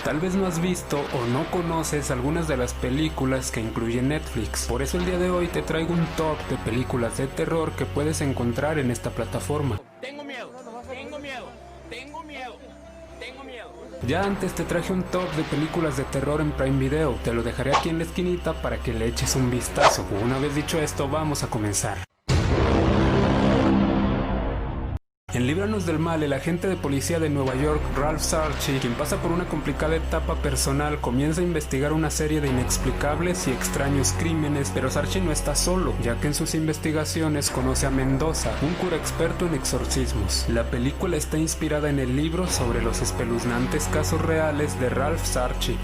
Tal vez no has visto o no conoces algunas de las películas que incluye Netflix. Por eso el día de hoy te traigo un top de películas de terror que puedes encontrar en esta plataforma. Tengo miedo, tengo miedo, tengo miedo, tengo miedo. Ya antes te traje un top de películas de terror en Prime Video. Te lo dejaré aquí en la esquinita para que le eches un vistazo. Una vez dicho esto, vamos a comenzar. En Líbranos del Mal, el agente de policía de Nueva York, Ralph Sarchie, quien pasa por una complicada etapa personal, comienza a investigar una serie de inexplicables y extraños crímenes, pero Sarchie no está solo, ya que en sus investigaciones conoce a Mendoza, un cura experto en exorcismos. La película está inspirada en el libro sobre los espeluznantes casos reales de Ralph Sarchie.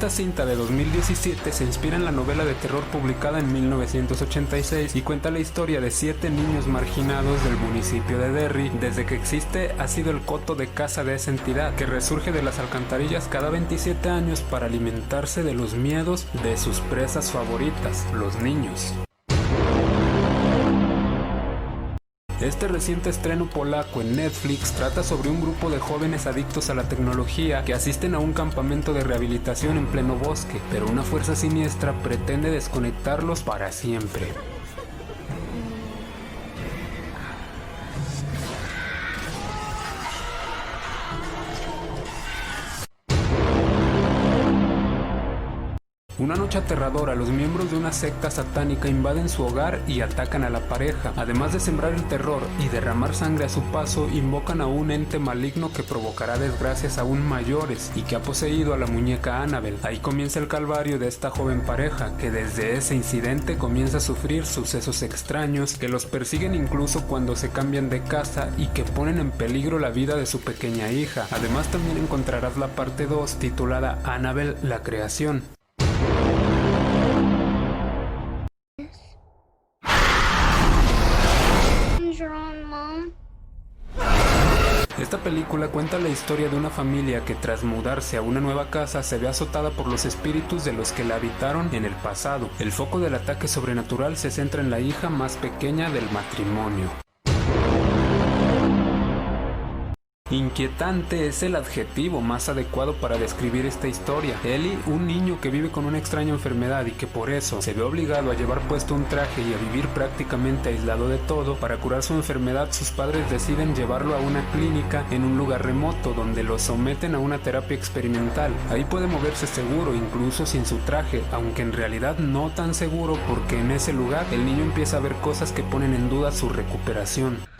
Esta cinta de 2017 se inspira en la novela de terror publicada en 1986 y cuenta la historia de 7 niños marginados del municipio de Derry. Desde que existe ha sido el coto de caza de esa entidad, que resurge de las alcantarillas cada 27 años para alimentarse de los miedos de sus presas favoritas, los niños. Este reciente estreno polaco en Netflix trata sobre un grupo de jóvenes adictos a la tecnología que asisten a un campamento de rehabilitación en pleno bosque, pero una fuerza siniestra pretende desconectarlos para siempre. Una noche aterradora, los miembros de una secta satánica invaden su hogar y atacan a la pareja. Además de sembrar el terror y derramar sangre a su paso, invocan a un ente maligno que provocará desgracias aún mayores y que ha poseído a la muñeca Annabelle. Ahí comienza el calvario de esta joven pareja, que desde ese incidente comienza a sufrir sucesos extraños que los persiguen incluso cuando se cambian de casa y que ponen en peligro la vida de su pequeña hija. Además también encontrarás la parte 2 titulada Annabelle, la creación. Esta película cuenta la historia de una familia que tras mudarse a una nueva casa se ve azotada por los espíritus de los que la habitaron en el pasado. El foco del ataque sobrenatural se centra en la hija más pequeña del matrimonio. Inquietante es el adjetivo más adecuado para describir esta historia. Ellie, un niño que vive con una extraña enfermedad y que por eso se ve obligado a llevar puesto un traje y a vivir prácticamente aislado de todo, para curar su enfermedad sus padres deciden llevarlo a una clínica en un lugar remoto donde lo someten a una terapia experimental. Ahí puede moverse seguro, incluso sin su traje, aunque en realidad no tan seguro, porque en ese lugar el niño empieza a ver cosas que ponen en duda su recuperación.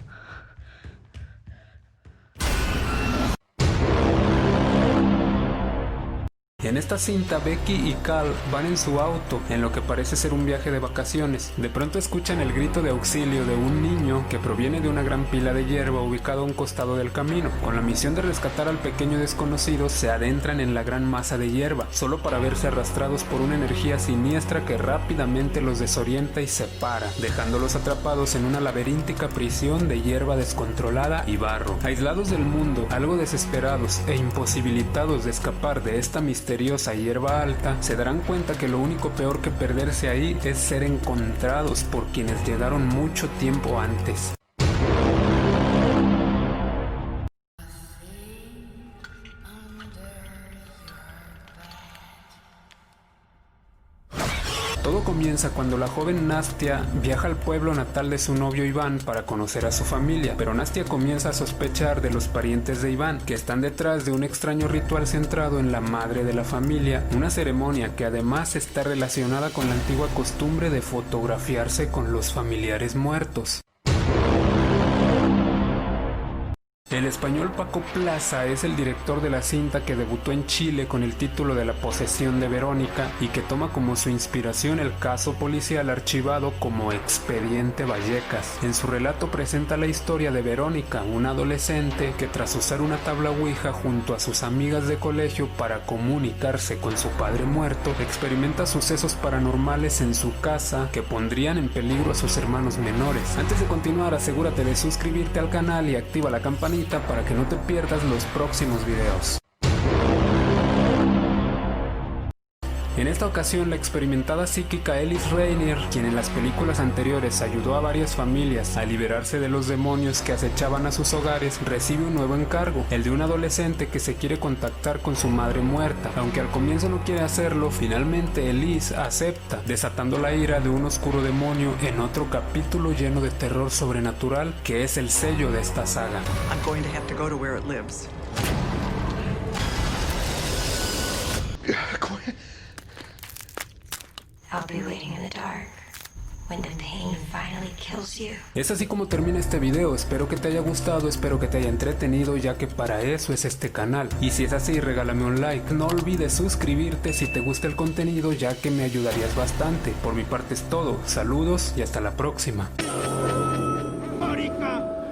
En esta cinta, Becky y Cal van en su auto en lo que parece ser un viaje de vacaciones. De pronto escuchan el grito de auxilio de un niño que proviene de una gran pila de hierba ubicada a un costado del camino. Con la misión de rescatar al pequeño desconocido, se adentran en la gran masa de hierba, solo para verse arrastrados por una energía siniestra que rápidamente los desorienta y separa, dejándolos atrapados en una laberíntica prisión de hierba descontrolada y barro. Aislados del mundo, algo desesperados e imposibilitados de escapar de esta misteriosa hierba alta, se darán cuenta que lo único peor que perderse ahí es ser encontrados por quienes llegaron mucho tiempo antes. Todo comienza cuando la joven Nastia viaja al pueblo natal de su novio Iván para conocer a su familia, pero Nastia comienza a sospechar de los parientes de Iván, que están detrás de un extraño ritual centrado en la madre de la familia, una ceremonia que además está relacionada con la antigua costumbre de fotografiarse con los familiares muertos. El español Paco Plaza es el director de la cinta, que debutó en Chile con el título de La posesión de Verónica y que toma como su inspiración el caso policial archivado como Expediente Vallecas. En su relato presenta la historia de Verónica, una adolescente que tras usar una tabla ouija junto a sus amigas de colegio para comunicarse con su padre muerto, experimenta sucesos paranormales en su casa que pondrían en peligro a sus hermanos menores. Antes de continuar, asegúrate de suscribirte al canal y activa la campanita para que no te pierdas los próximos videos. En esta ocasión, la experimentada psíquica Ellis Rainier, quien en las películas anteriores ayudó a varias familias a liberarse de los demonios que acechaban a sus hogares, recibe un nuevo encargo, el de un adolescente que se quiere contactar con su madre muerta. Aunque al comienzo no quiere hacerlo, finalmente Ellis acepta, desatando la ira de un oscuro demonio en otro capítulo lleno de terror sobrenatural que es el sello de esta saga. I'm going to have to go to where it lives. I'll be waiting in the dark when the pain finally kills you. Es así como termina este video. Espero que te haya gustado, espero que te haya entretenido, ya que para eso es este canal. Y si es así, regálame un like. No olvides suscribirte si te gusta el contenido, ya que me ayudarías bastante. Por mi parte es todo. Saludos y hasta la próxima.